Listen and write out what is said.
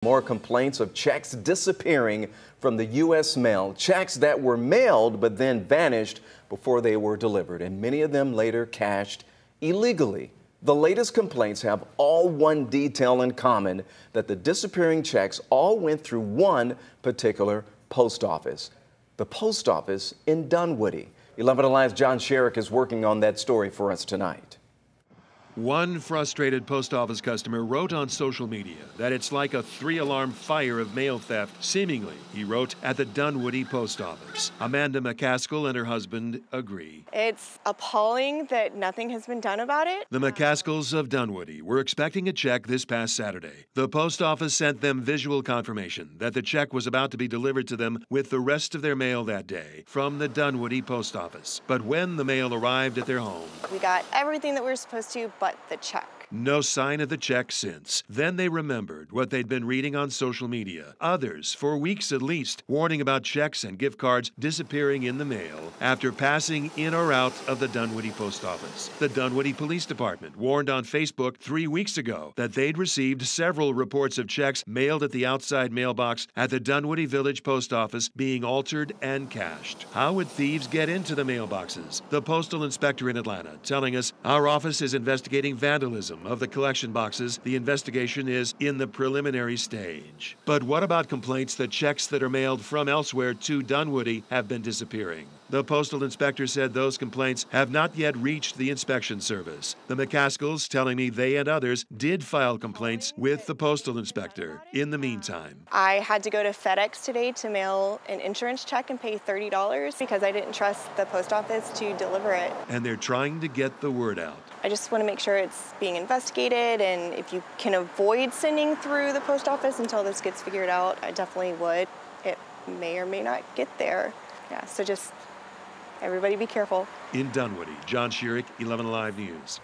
More complaints of checks disappearing from the U.S. mail, checks that were mailed but then vanished before they were delivered, and many of them later cashed illegally. The latest complaints have all one detail in common, that the disappearing checks all went through one particular post office, the post office in Dunwoody. 11 Alive's John Sherrick is working on that story for us tonight. One frustrated post office customer wrote on social media that it's like a three-alarm fire of mail theft, seemingly, he wrote, at the Dunwoody post office. Amanda McCaskill and her husband agree. It's appalling that nothing has been done about it. The McCaskills of Dunwoody were expecting a check this past Saturday. The post office sent them visual confirmation that the check was about to be delivered to them with the rest of their mail that day from the Dunwoody post office. But when the mail arrived at their home, We got everything that we were supposed to, but the check. no sign of the check since. Then they remembered what they'd been reading on social media. Others, for weeks at least, warning about checks and gift cards disappearing in the mail after passing in or out of the Dunwoody post office. The Dunwoody Police Department warned on Facebook 3 weeks ago that they'd received several reports of checks mailed at the outside mailbox at the Dunwoody Village post office being altered and cashed. How would thieves get into the mailboxes? The postal inspector in Atlanta telling us, "Our office is investigating vandalism of the collection boxes. The investigation is in the preliminary stage." But what about complaints that checks that are mailed from elsewhere to Dunwoody have been disappearing? The postal inspector said those complaints have not yet reached the inspection service. The McCaskills telling me they and others did file complaints with the postal inspector. In the meantime, I had to go to FedEx today to mail an insurance check and pay $30 because I didn't trust the post office to deliver it. and they're trying to get the word out. I just want to make sure it's being investigated, and if you can avoid sending through the post office until this gets figured out, I definitely would. It may or may not get there. Yeah, so just everybody be careful. In Dunwoody, John Sherrick, 11 Alive News.